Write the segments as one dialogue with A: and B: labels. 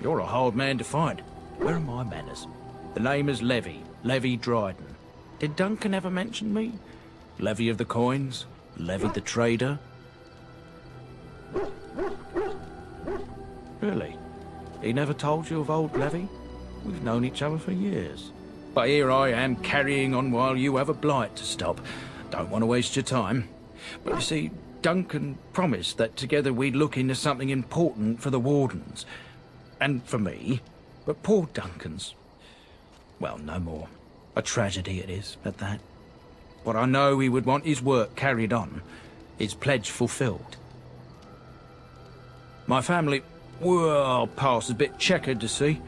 A: You're a hard man to find. Where are my manners? The name is Levy. Levy Dryden. Did Duncan ever mention me? Levy of the coins? Levy the trader? Really? He never told you of old Levy? We've known each other for years. But here I am carrying on while you have a blight to stop. Don't want to waste your time. But you see, Duncan promised that together we'd look into something important for the Wardens. And for me. But poor Duncan's... well, no more. A tragedy it is, at that. But I know he would want his work carried on. His pledge fulfilled. My family... well, past a bit checkered, to see.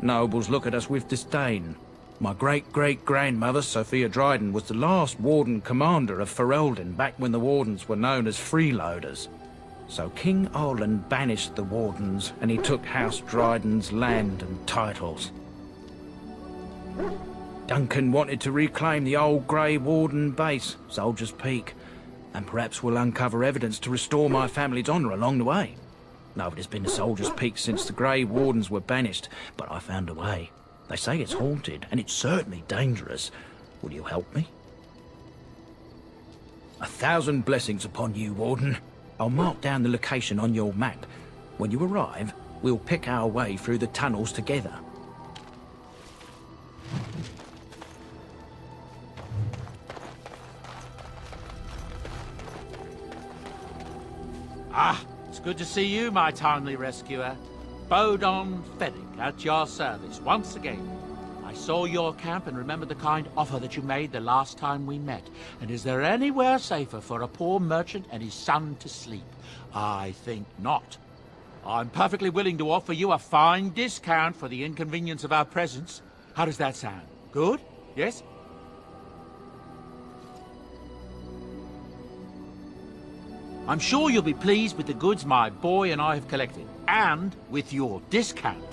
A: Nobles look at us with disdain. My great-great-grandmother, Sophia Dryden, was the last Warden Commander of Ferelden back when the Wardens were known as freeloaders. So King Olin banished the Wardens, and he took House Dryden's land and titles. Duncan wanted to reclaim the old Grey Warden base, Soldier's Peak, and perhaps we'll uncover evidence to restore my family's honour along the way. Nobody's been to Soldier's Peak since the Grey Wardens were banished, but I found a way. They say it's haunted, and it's certainly dangerous. Will you help me? 1,000 blessings upon you, Warden. I'll mark down the location on your map. When you arrive, we'll pick our way through the tunnels together.
B: Ah, it's good to see you, my timely rescuer. Bodon Feddick, at your service once again. I saw your camp and remember the kind offer that you made the last time we met. And is there anywhere safer for a poor merchant and his son to sleep? I think not. I'm perfectly willing to offer you a fine discount for the inconvenience of our presence. How does that sound? Good? Yes? I'm sure you'll be pleased with the goods my boy and I have collected, and with your discount.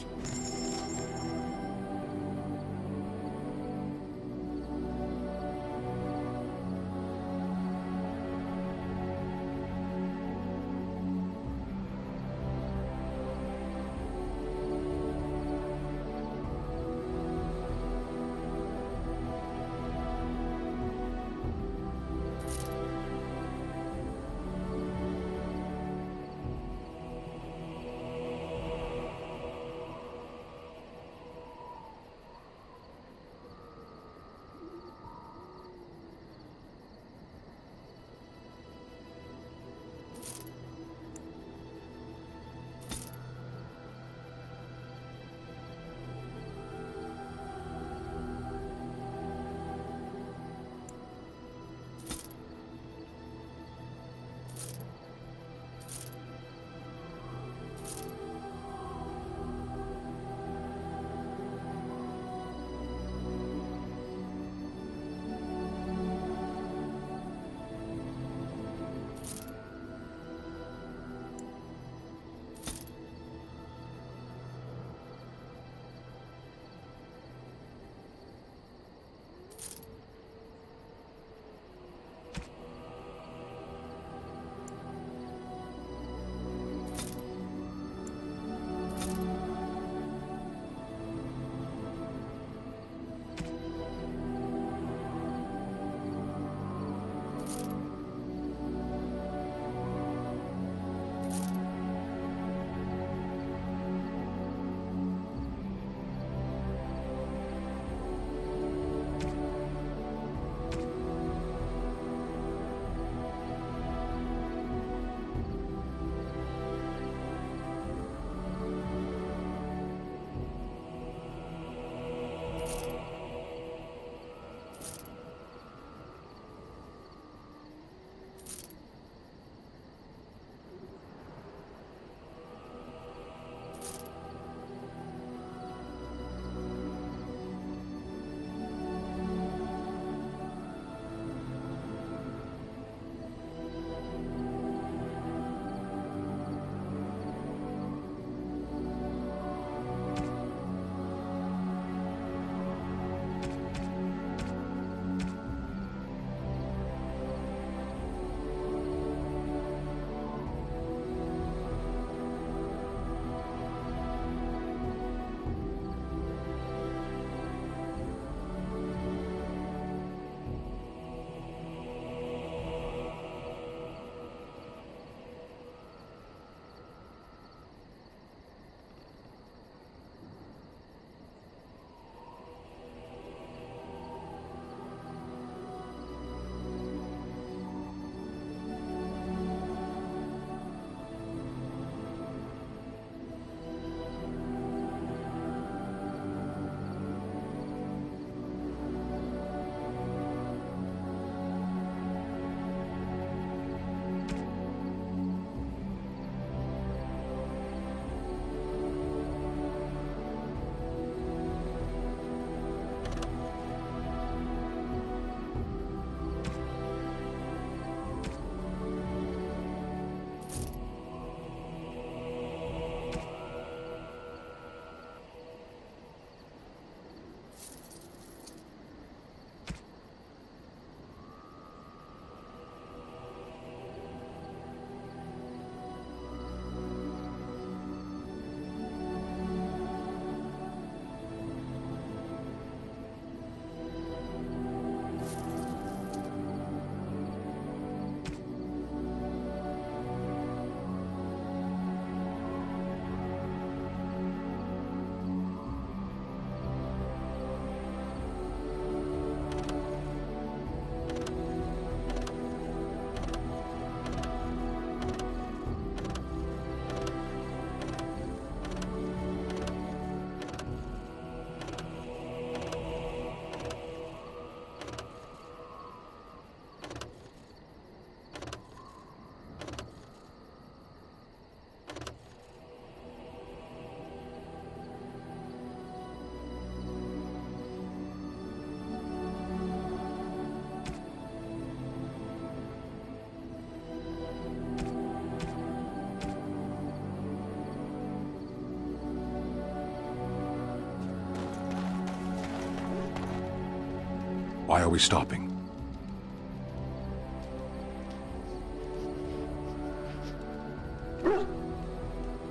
C: are we stopping?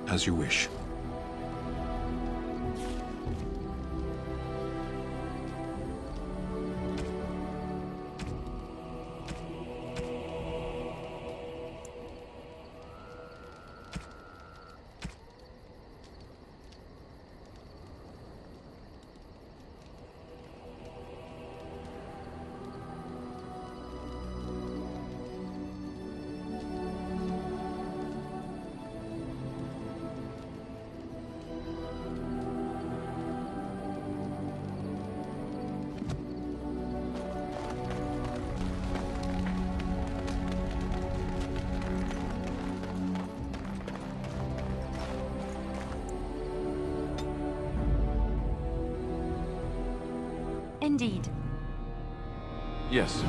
C: As you wish.
D: Indeed.
E: Yes.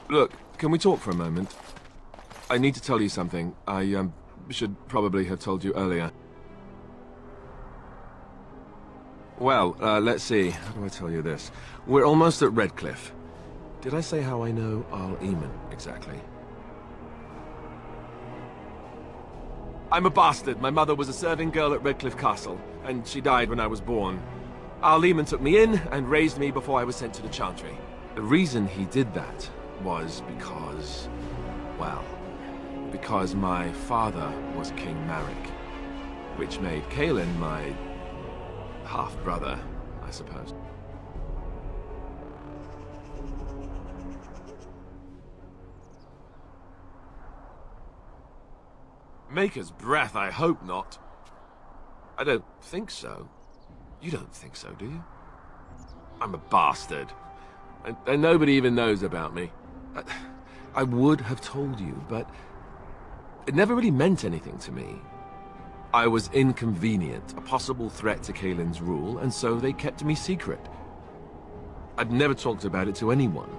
E: Look, can we talk for a moment? I need to tell you something. I, should probably have told you earlier. Well, let's see. How do I tell you this? We're almost at Redcliffe. Did I say how I know Arl Eamon, exactly? I'm a bastard. My mother was a serving girl at Redcliffe Castle, and she died when I was born. Arl Eamon took me in and raised me before I was sent to the Chantry. The reason he did that was because, well, because my father was King Marek, which made Kaelin my half-brother, I suppose. Maker's breath, I hope not. I don't think so. You don't think so, do you? I'm a bastard. And nobody even knows about me. I would have told you, but it never really meant anything to me. I was inconvenient, a possible threat to Kaelin's rule, and so they kept me secret. I'd never talked about it to anyone.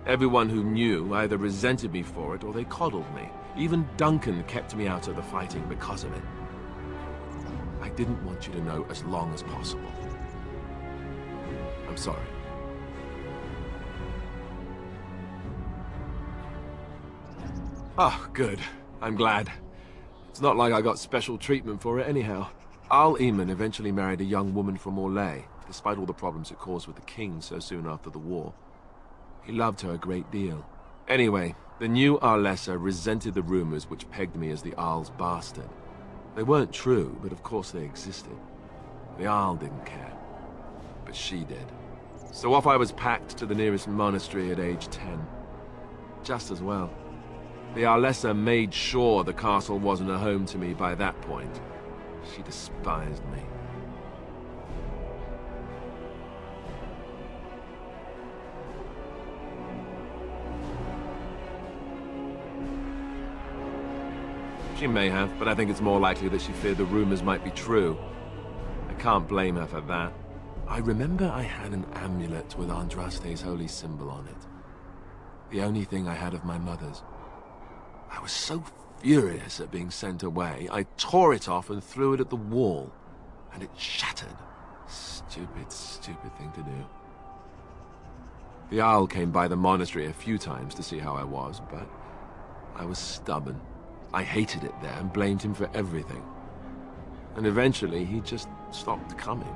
E: Everyone who knew either resented me for it or they coddled me. Even Duncan kept me out of the fighting because of it. I didn't want you to know as long as possible. I'm sorry. Oh, good. I'm glad. It's not like I got special treatment for it anyhow. Arl Eamon eventually married a young woman from Orlais, despite all the problems it caused with the king so soon after the war. He loved her a great deal. Anyway, the new Arlessa resented the rumors which pegged me as the Arl's bastard. They weren't true, but of course they existed. The Arl didn't care, but she did. So off I was packed to the nearest monastery at age 10. Just as well. The Arlessa made sure the castle wasn't a home to me by that point. She despised me. She may have, but I think it's more likely that she feared the rumors might be true. I can't blame her for that. I remember I had an amulet with Andraste's holy symbol on it. The only thing I had of my mother's. I was so furious at being sent away, I tore it off and threw it at the wall, and it shattered. Stupid, stupid thing to do. The Owl came by the monastery a few times to see how I was, but I was stubborn. I hated it there and blamed him for everything. And eventually, he just stopped coming.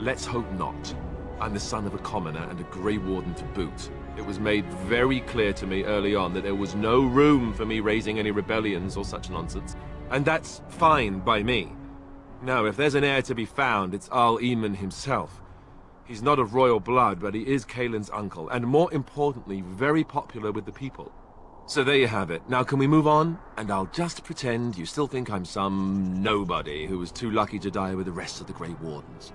E: Let's hope not. I'm the son of a commoner and a Grey Warden to boot. It was made very clear to me early on that there was no room for me raising any rebellions or such nonsense. And that's fine by me. Now, if there's an heir to be found, it's Arl Eamon himself. He's not of royal blood, but he is Kaelin's uncle, and more importantly, very popular with the people. So there you have it. Now can we move on? And I'll just pretend you still think I'm some nobody who was too lucky to die with the rest of the Grey Wardens.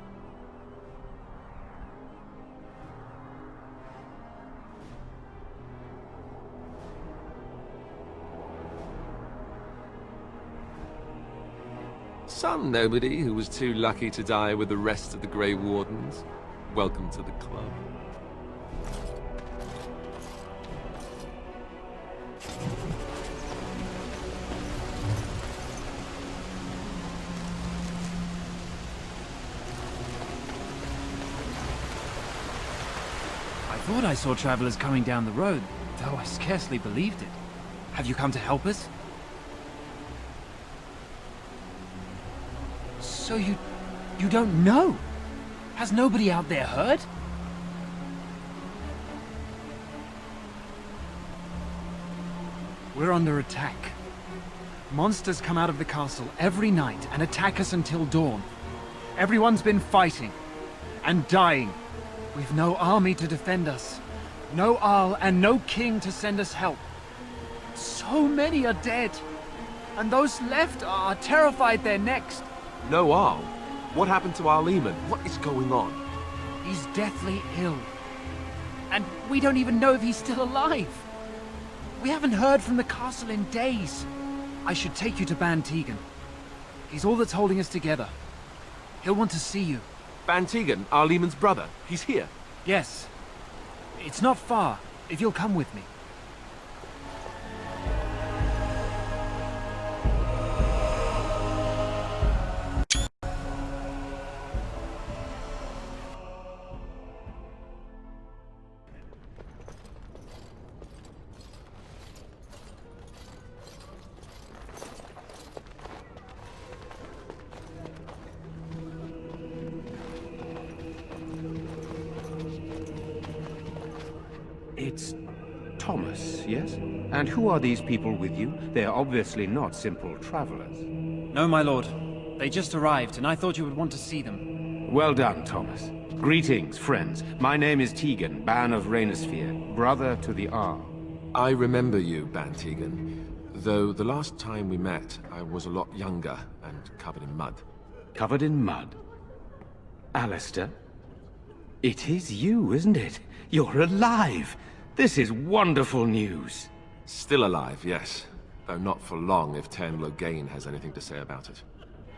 E: Some nobody who was too lucky to die with the rest of the Grey Wardens. Welcome to the club.
D: I thought I saw travelers coming down the road, though I scarcely believed it. Have you come to help us? So you don't know? Has nobody out there heard? We're under attack. Monsters come out of the castle every night and attack us until dawn. Everyone's been fighting and dying. We've no army to defend us, no Arl and no king to send us help. So many are dead, and those left are terrified they're next.
E: No Arl? What happened to Arl Eamon? What is going on?
D: He's deathly ill, and we don't even know if he's still alive. We haven't heard from the castle in days. I should take you to Ban Tegan. He's all that's holding us together. He'll want to see you.
E: Ban Tegan, Arl Eamon's brother. He's here.
D: Yes. It's not far, if you'll come with me.
F: It's Thomas, yes? And who are these people with you? They are obviously not simple travelers.
D: No, my lord. They just arrived, and I thought you would want to see them.
F: Well done, Thomas. Greetings, friends. My name is Tegan, Ban of Rainersphere, brother to the Arl.
E: I remember you, Ban Tegan. Though the last time we met, I was a lot younger and covered in mud.
F: Covered in mud? Alistair? It is you, isn't it? You're alive! This is wonderful news.
E: Still alive, yes. Though not for long if Tern Loghain has anything to say about it.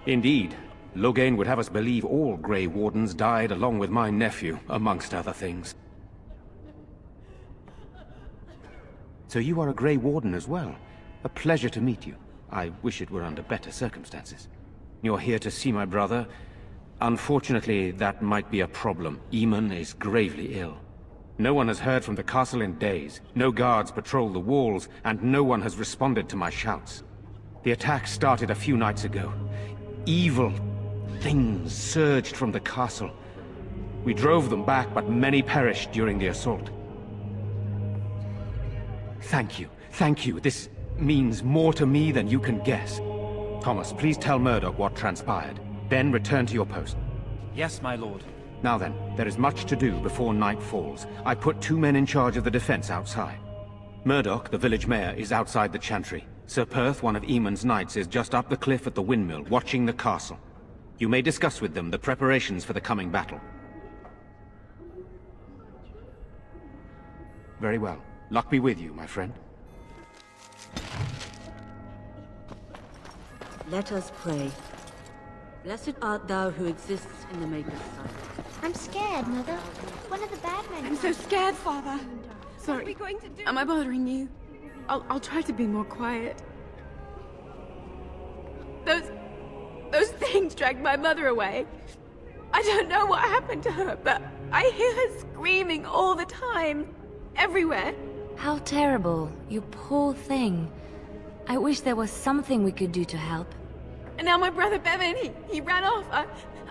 F: Indeed. Loghain would have us believe all Grey Wardens died along with my nephew, amongst other things. So you are a Grey Warden as well. A pleasure to meet you. I wish it were under better circumstances. You're here to see my brother. Unfortunately, that might be a problem. Eamon is gravely ill. No one has heard from the castle in days. No guards patrol the walls, and no one has responded to my shouts. The attack started a few nights ago. Evil things surged from the castle. We drove them back, but many perished during the assault. Thank you. Thank you. This means more to me than you can guess. Thomas, please tell Murdoch what transpired. Then return to your post.
D: Yes, my lord.
F: Now then, there is much to do before night falls. I put 2 men in charge of the defense outside. Murdoch, the village mayor, is outside the chantry. Sir Perth, one of Eamon's knights, is just up the cliff at the windmill, watching the castle. You may discuss with them the preparations for the coming battle. Very well. Luck be with you, my friend.
G: Let us pray. Blessed art thou who exists in the Maker's sight.
H: I'm scared, Mother. One of the bad men.
I: I'm so scared, Father. Sorry.
H: What are we going to do?
I: Am I bothering you? I'll try to be more quiet. Those things dragged my mother away. I don't know what happened to her, but I hear her screaming all the time. Everywhere.
H: How terrible. You poor thing. I wish there was something we could do to help.
I: And now my brother Bevan, he ran off.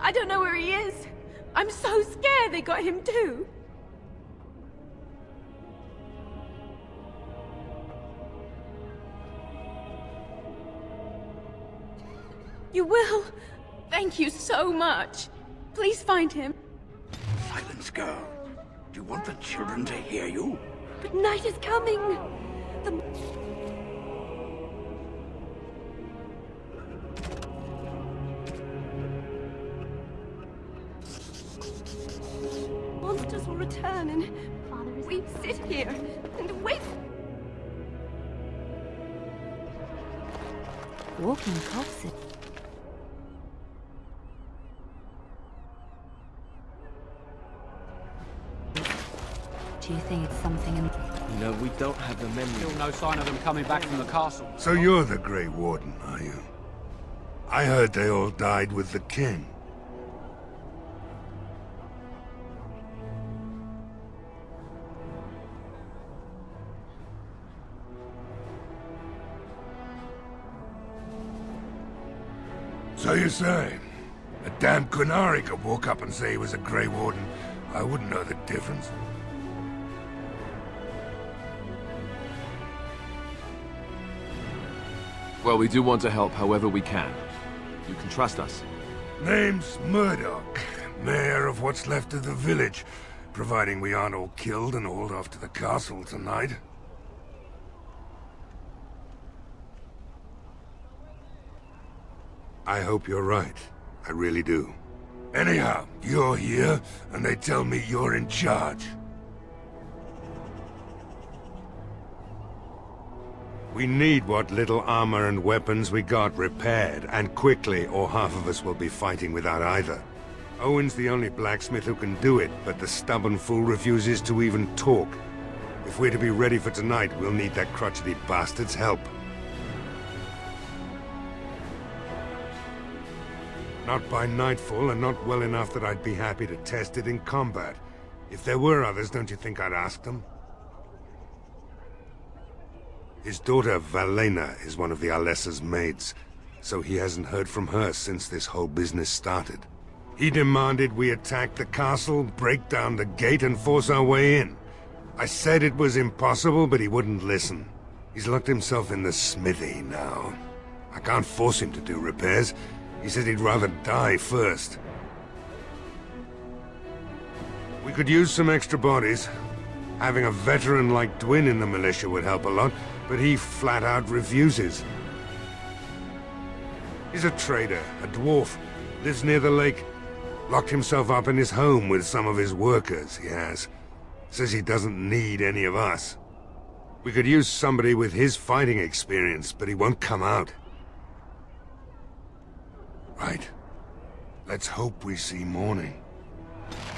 I: I don't know where he is. I'm so scared they got him too. You will? Thank you so much. Please find him.
J: Silence, girl. Do you want the children to hear you?
I: But night is coming. the... monsters will return and we sit here and wait.
H: Walking corpses. Do you think it's something in...
J: No, we don't have the memory.
B: Still no sign of them coming back from the castle.
K: So you're the Grey Warden, are you? I heard they all died with the king. So you say? A damn Qunari could walk up and say he was a Grey Warden. I wouldn't know the difference.
E: Well, we do want to help however we can. You can trust us.
K: Name's Murdoch, mayor of what's left of the village, providing we aren't all killed and hauled off to the castle tonight. I hope you're right. I really do. Anyhow, you're here, and they tell me you're in charge. We need what little armor and weapons we got repaired, and quickly, or half of us will be fighting without either. Owen's the only blacksmith who can do it, but the stubborn fool refuses to even talk. If we're to be ready for tonight, we'll need that crotchety bastard's help. Not by nightfall, and not well enough that I'd be happy to test it in combat. If there were others, don't you think I'd ask them? His daughter, Valena, is one of the Alessa's maids, so he hasn't heard from her since this whole business started. He demanded we attack the castle, break down the gate, and force our way in. I said it was impossible, but he wouldn't listen. He's locked himself in the smithy now. I can't force him to do repairs. He said he'd rather die first. We could use some extra bodies. Having a veteran like Dwin in the militia would help a lot, but he flat out refuses. He's a trader, a dwarf, lives near the lake. Locked himself up in his home with some of his workers, he has. Says he doesn't need any of us. We could use somebody with his fighting experience, but he won't come out. Right. Let's hope we see morning.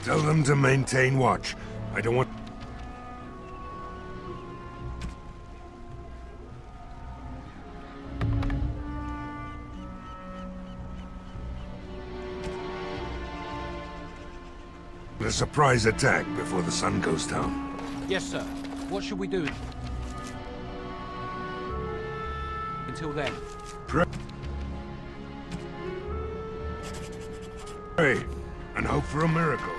K: Tell them to maintain watch. I don't want... a surprise attack before the sun goes down.
B: Yes, sir. What should we do until then?
K: Pray, and hope for a miracle.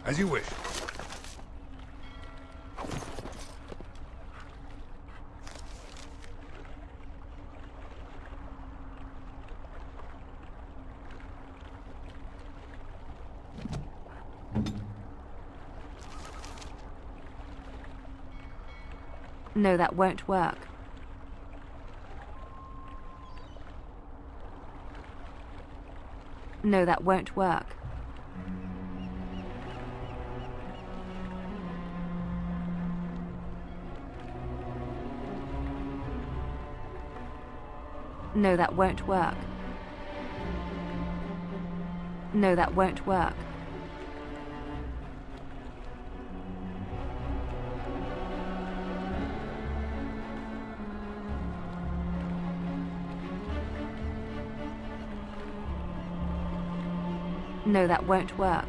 K: As you wish.
H: No, that won't work. No, that won't work. No, that won't work. No, that won't work. No, that won't work.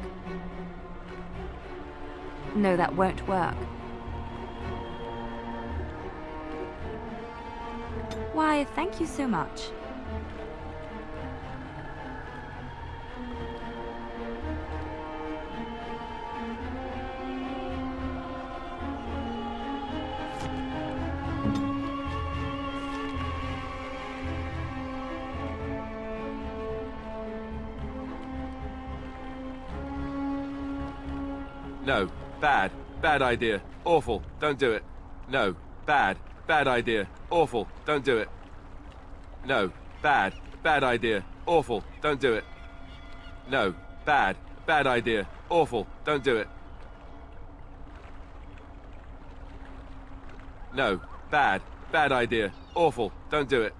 H: No, that won't work. Why, thank you so much.
E: No. Bad. Bad idea. Awful. Don't do it. No. Bad. Bad idea. Awful. Don't do it. No. Bad. Bad idea. Awful. Don't do it. No. Bad. Bad idea. Awful. Don't do it. No. Bad. Bad idea. Awful. Don't do it.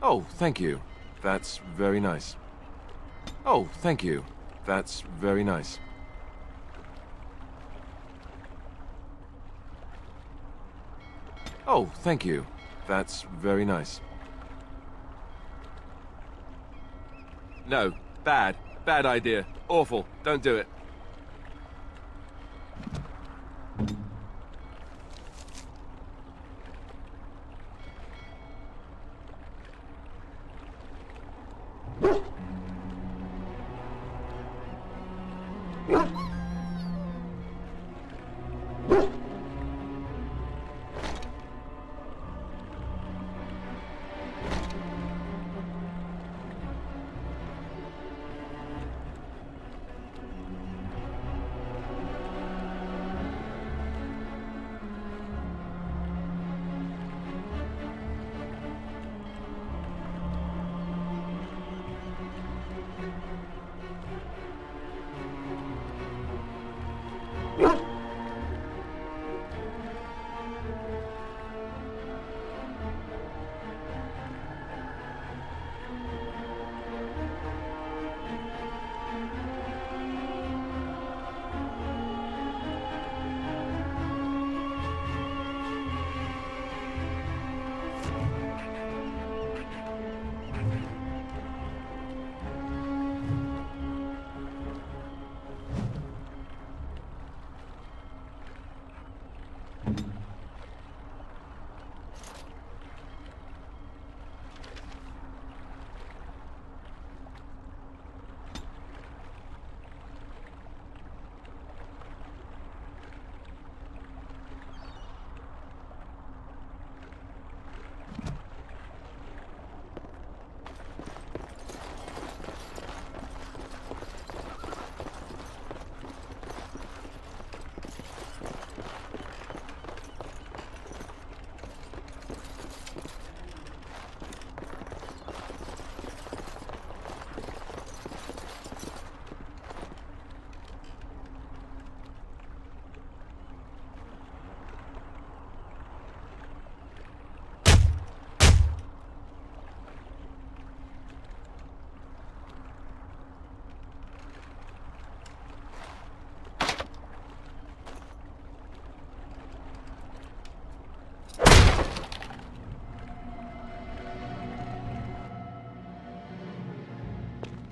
E: Oh, thank you. That's very nice. Oh, thank you. That's very nice. Oh, thank you. That's very nice. No. Bad. Bad idea. Awful. Don't do it.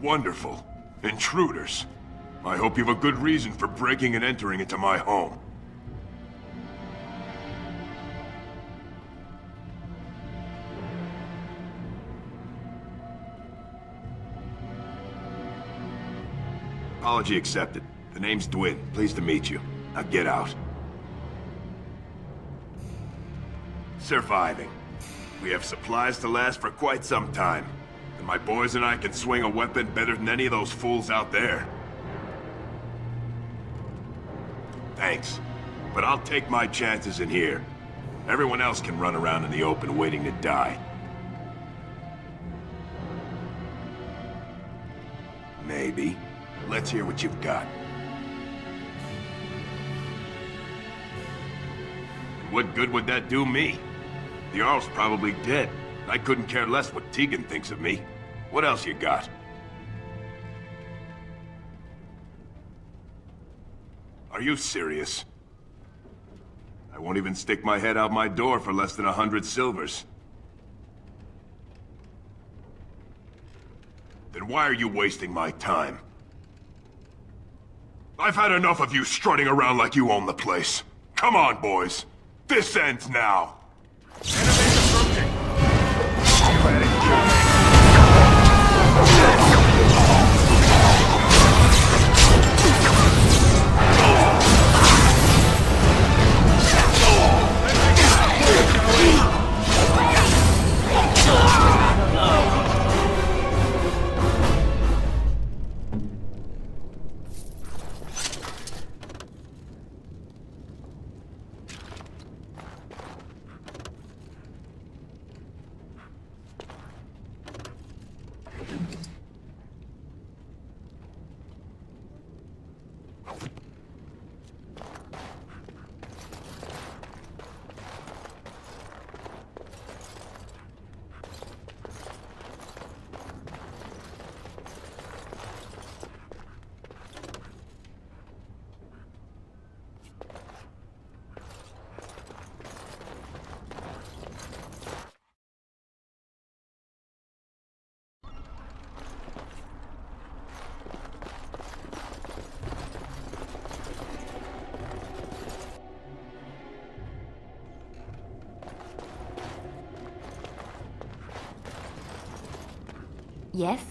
K: Wonderful. Intruders. I hope you have a good reason for breaking and entering into my home. Apology accepted. The name's Dwin. Pleased to meet you. Now get out. Surviving. We have supplies to last for quite some time. And my boys and I can swing a weapon better than any of those fools out there. Thanks. But I'll take my chances in here. Everyone else can run around in the open waiting to die. Maybe. Let's hear what you've got.
L: what good would that do me? The Jarl's probably dead. I couldn't care less what Tegan thinks of me. What else you got? Are you serious? I won't even stick my head out my door for less than 100 silvers. Then why are you wasting my time? I've had enough of you strutting around like you own the place. Come on, boys. This ends now. Enemies approaching. Already coming.
H: Yes?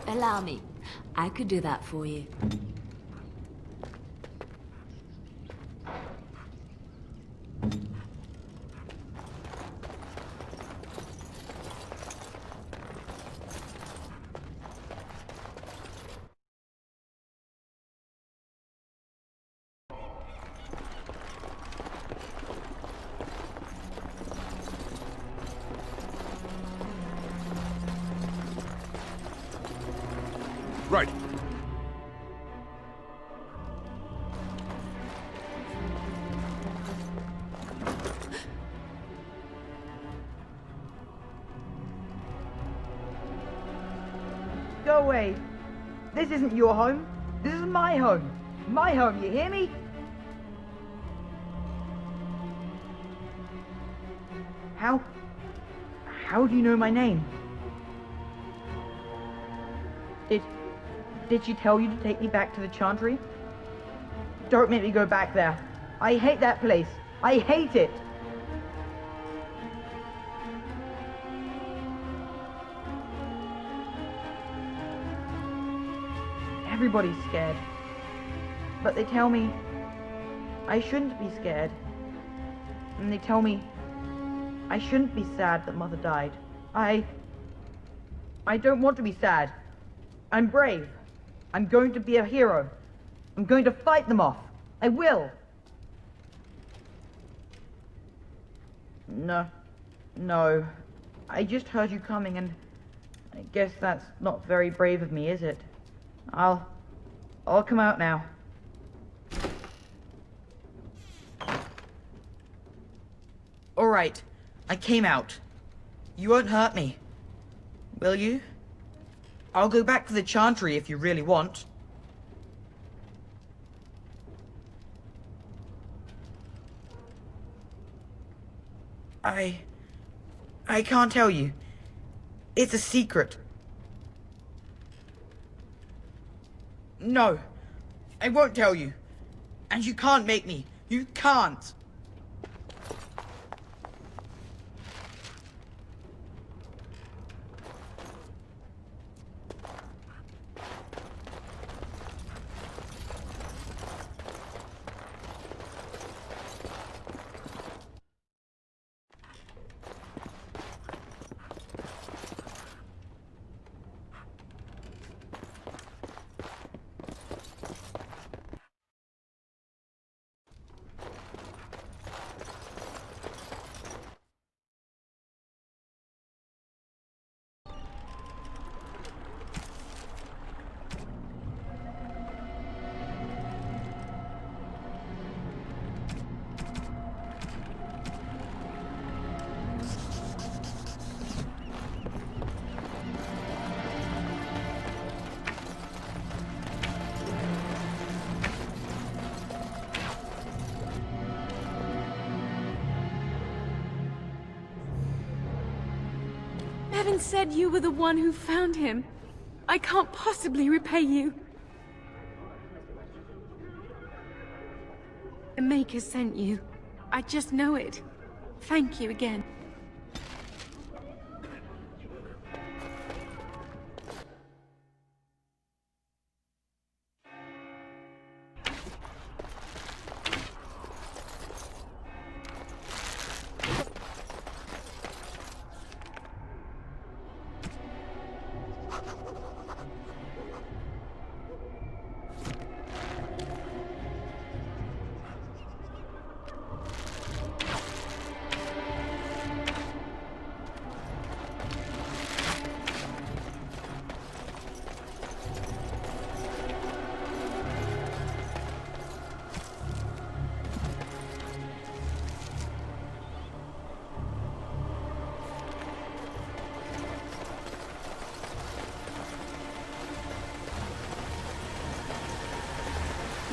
H: Allow me. I could do that for you.
E: Right.
M: Go away. This isn't your home. This is my home. My home, you hear me? How do you know my name? Did she tell you to take me back to the Chantry? Don't make me go back there. I hate that place. I hate it. Everybody's scared. But they tell me I shouldn't be scared. And they tell me I shouldn't be sad that Mother died. I don't want to be sad. I'm brave. I'm going to be a hero. I'm going to fight them off. I will. No. I just heard you coming and I guess that's not very brave of me, is it? I'll come out now. All right. I came out. You won't hurt me. Will you? I'll go back to the Chantry if you really want. I can't tell you. It's a secret. No, I won't tell you. And you can't make me. You can't.
I: haven't said you were the one who found him, I can't possibly repay you. The Maker sent you. I just know it. Thank you again.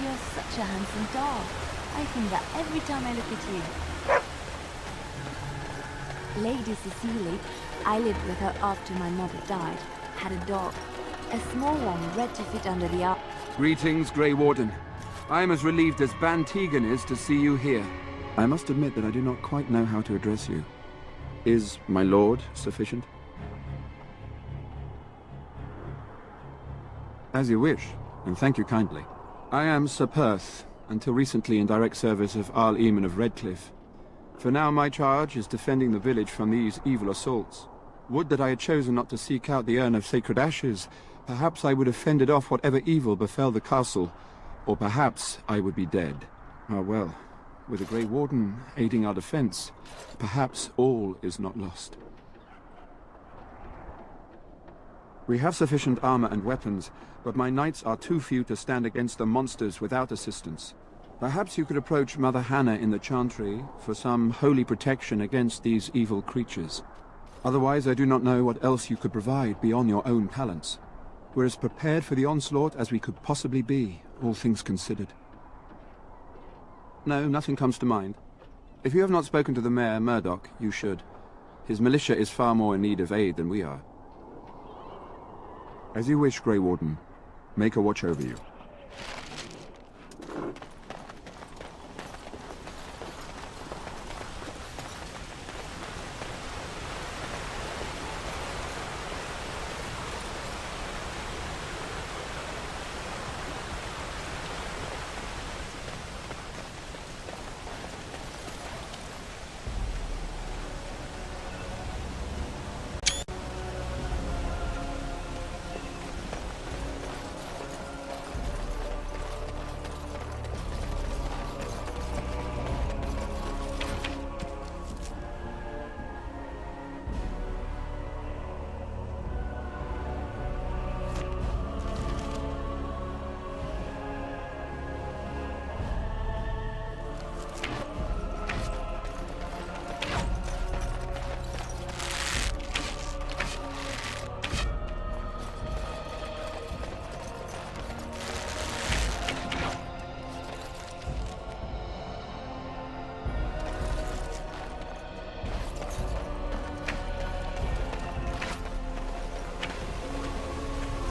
H: You're such a handsome dog. I think that every time I look at you. Lady Cecily, I lived with her after my mother died, had a dog. A small one bred to fit under the arm.
N: Greetings, Grey Warden. I am as relieved as Van Tegan is to see you here. I must admit that I do not quite know how to address you. Is my lord sufficient? As you wish, and thank you kindly. I am Sir Perth, until recently in direct service of Arl Eamon of Redcliffe. For now my charge is defending the village from these evil assaults. Would that I had chosen not to seek out the urn of sacred ashes. Perhaps I would have fended off whatever evil befell the castle, or perhaps I would be dead. Ah well, with the Grey Warden aiding our defense, perhaps all is not lost. We have sufficient armor and weapons, but my knights are too few to stand against the monsters without assistance. Perhaps you could approach Mother Hannah in the Chantry for some holy protection against these evil creatures. Otherwise, I do not know what else you could provide beyond your own talents. We're as prepared for the onslaught as we could possibly be, all things considered. No, nothing comes to mind. If you have not spoken to the Mayor, Murdoch, you should. His militia is far more in need of aid than we are. As you wish, Grey Warden. Make a watch over you.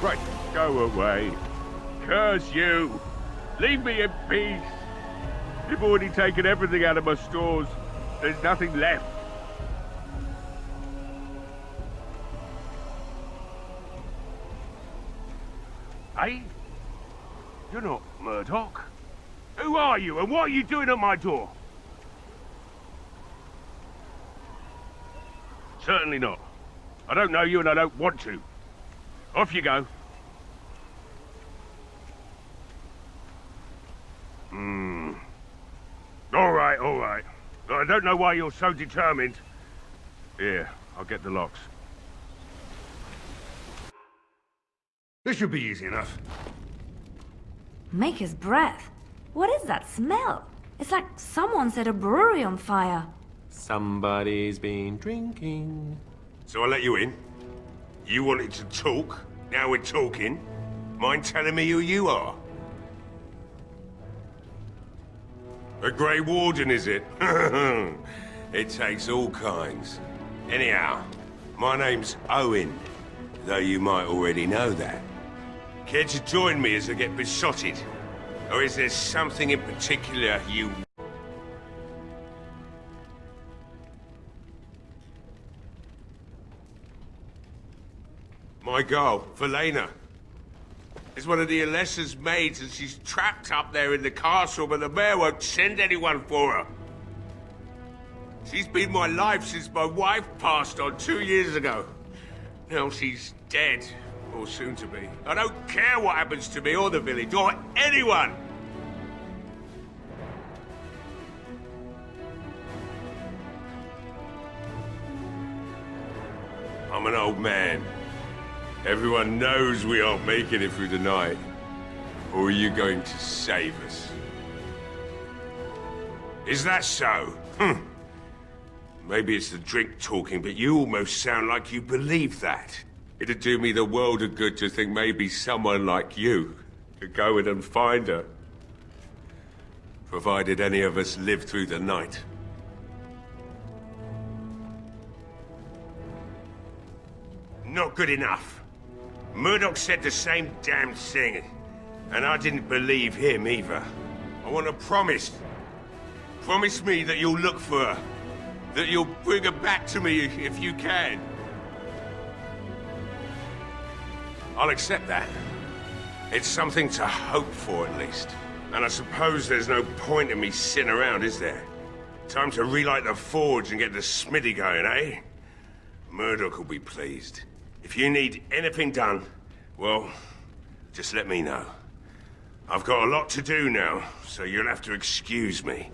O: Right, go away. Curse you! Leave me in peace! You've already taken everything out of my stores. There's nothing left. Hey? You're not Murdoch. Who are you, and what are you doing at my door? Certainly not. I don't know you, and I don't want to. Off you go. All right. But I don't know why you're so determined. Here, I'll get the locks.
K: This should be easy enough.
H: Maker's breath. What is that smell? It's like someone set a brewery on fire.
E: Somebody's been drinking.
L: So I let you in. You wanted to talk. Now we're talking. Mind telling me who you are? A Grey Warden, is it? It takes all kinds. Anyhow,
P: My name's Owen, though you might already know that. Care to join me as I get besotted? Or is there something in particular you... My girl, Valena, is one of the Alessa's maids, and she's trapped up there in the castle, but the mayor won't send anyone for her. She's been my life since my wife passed on 2 years ago. Now she's dead, or soon to be. I don't care what happens to me or the village, or anyone! I'm an old man. Everyone knows we aren't making it through the night. Or are you going to save us? Is that so? Maybe it's the drink talking, but you almost sound like you believe that. It'd do me the world of good to think maybe someone like you could go in and find her. Provided any of us live through the night. Not good enough. Murdoch said the same damn thing, and I didn't believe him either. I want a promise. Promise me that you'll look for her. That you'll bring her back to me if you can. I'll accept that. It's something to hope for, at least. And I suppose there's no point in me sitting around, is there? Time to relight the forge and get the smithy going, eh? Murdoch will be pleased. If you need anything done, well, just let me know. I've got a lot to do now, so you'll have to excuse me.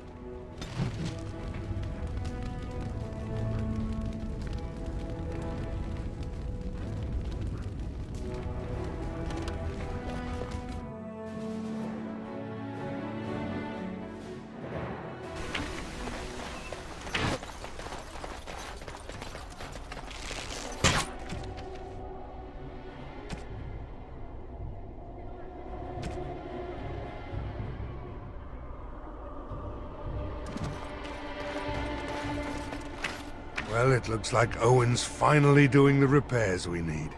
K: Well, it looks like Owen's finally doing the repairs we need.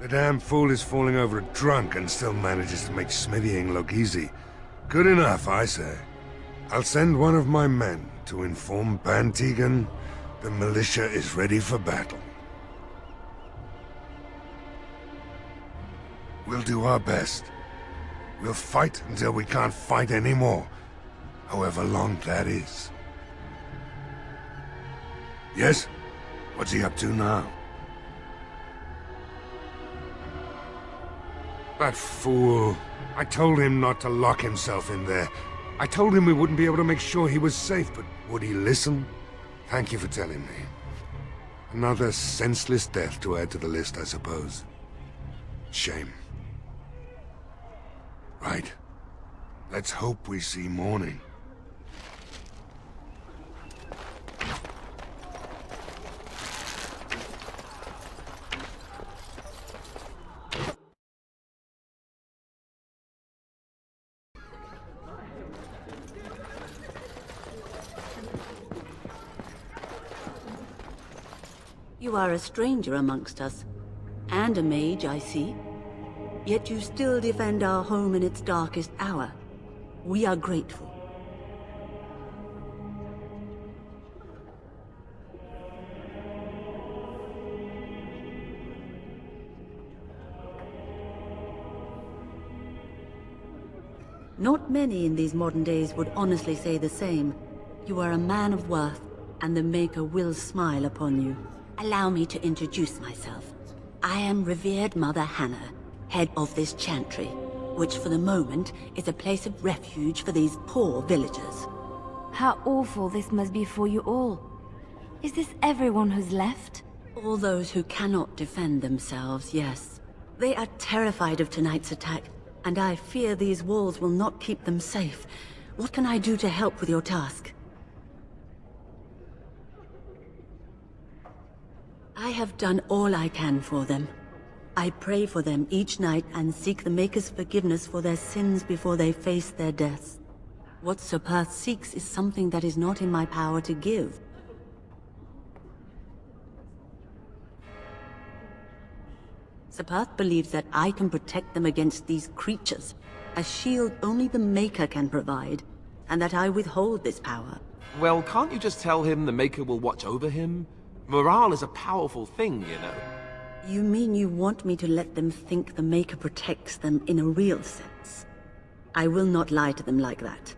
K: The damn fool is falling over drunk and still manages to make smithying look easy. Good enough, I say. I'll send one of my men to inform Bantegan the militia is ready for battle. We'll do our best. We'll fight until we can't fight anymore, however long that is. Yes? What's he up to now? That fool. I told him not to lock himself in there. I told him we wouldn't be able to make sure he was safe, but would he listen? Thank you for telling me. Another senseless death to add to the list, I suppose. Shame. Right. Let's hope we see morning.
G: You are a stranger amongst us, and a mage, I see. Yet you still defend our home in its darkest hour. We are grateful. Not many in these modern days would honestly say the same. You are a man of worth, and the Maker will smile upon you. Allow me to introduce myself. I am revered Mother Hannah, head of this chantry, which for the moment is a place of refuge for these poor villagers.
H: How awful this must be for you all. Is this everyone who's left?
G: All those who cannot defend themselves, yes. They are terrified of tonight's attack, and I fear these walls will not keep them safe. What can I do to help with your task? I have done all I can for them. I pray for them each night and seek the Maker's forgiveness for their sins before they face their deaths. What Sir Perth seeks is something that is not in my power to give. Sepath believes that I can protect them against these creatures, a shield only the Maker can provide, and that I withhold this power.
E: Well, can't you just tell him the Maker will watch over him? Morale is a powerful thing, you know.
G: You mean you want me to let them think the Maker protects them in a real sense? I will not lie to them like that.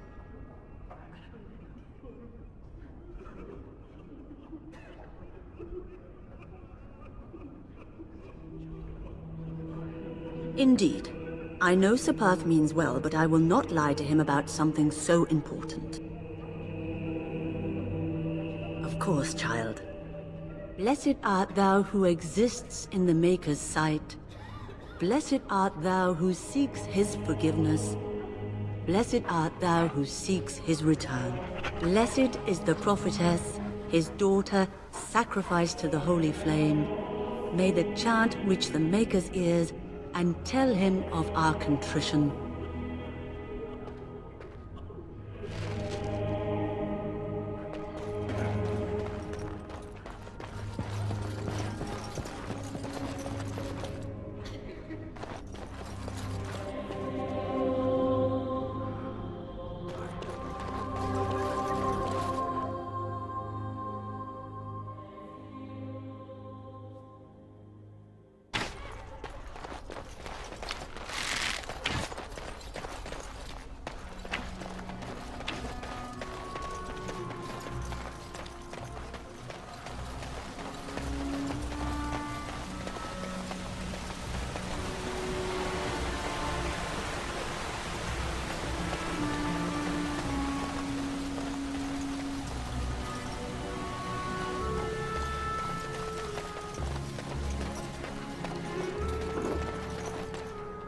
G: Indeed. I know Sepath means well, but I will not lie to him about something so important. Of course, child. Blessed art thou who exists in the Maker's sight. Blessed art thou who seeks his forgiveness. Blessed art thou who seeks his return. Blessed is the prophetess, his daughter, sacrificed to the holy flame. May the chant reach the Maker's ears and tell him of our contrition.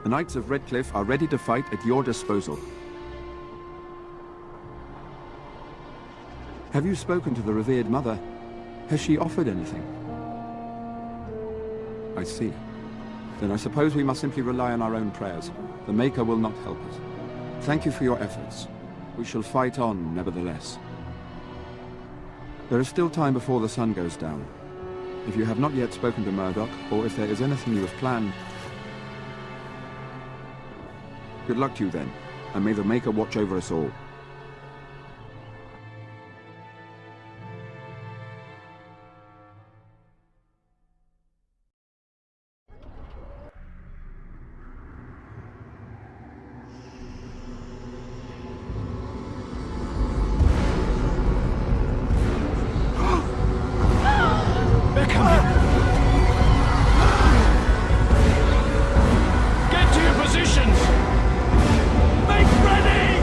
N: The Knights of Redcliffe are ready to fight at your disposal. Have you spoken to the revered mother? Has she offered anything? I see. Then I suppose we must simply rely on our own prayers. The Maker will not help us. Thank you for your efforts. We shall fight on, nevertheless. There is still time before the sun goes down. If you have not yet spoken to Murdoch, or if there is anything you have planned, good luck to you then, and may the Maker watch over us all.
A: They're coming! Get to your positions! Make ready!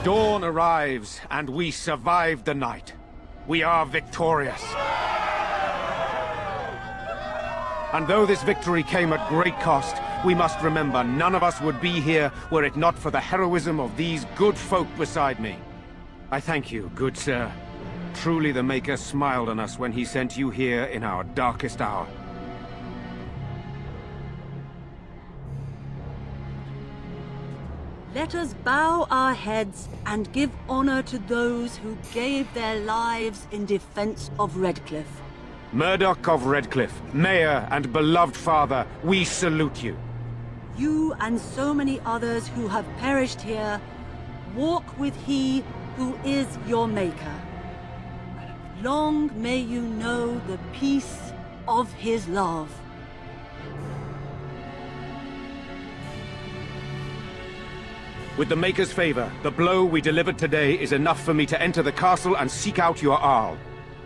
F: Dawn arrives, and we survived the night. We are victorious. And though this victory came at great cost, we must remember none of us would be here were it not for the heroism of these good folk beside me. I thank you, good sir. Truly the Maker smiled on us when he sent you here in our darkest hour.
G: Let us bow our heads and give honor to those who gave their lives in defense of Redcliffe.
F: Murdoch of Redcliffe, Mayor and beloved father, we salute you.
G: You and so many others who have perished here, walk with he who is your Maker. Long may you know the peace of his love.
F: With the Maker's favor, the blow we delivered today is enough for me to enter the castle and seek out your Arl.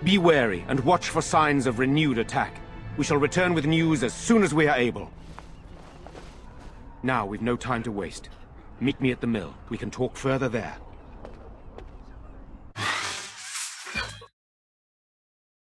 F: Be wary and watch for signs of renewed attack. We shall return with news as soon as we are able. Now we've no time to waste. Meet me at the mill. We can talk further there.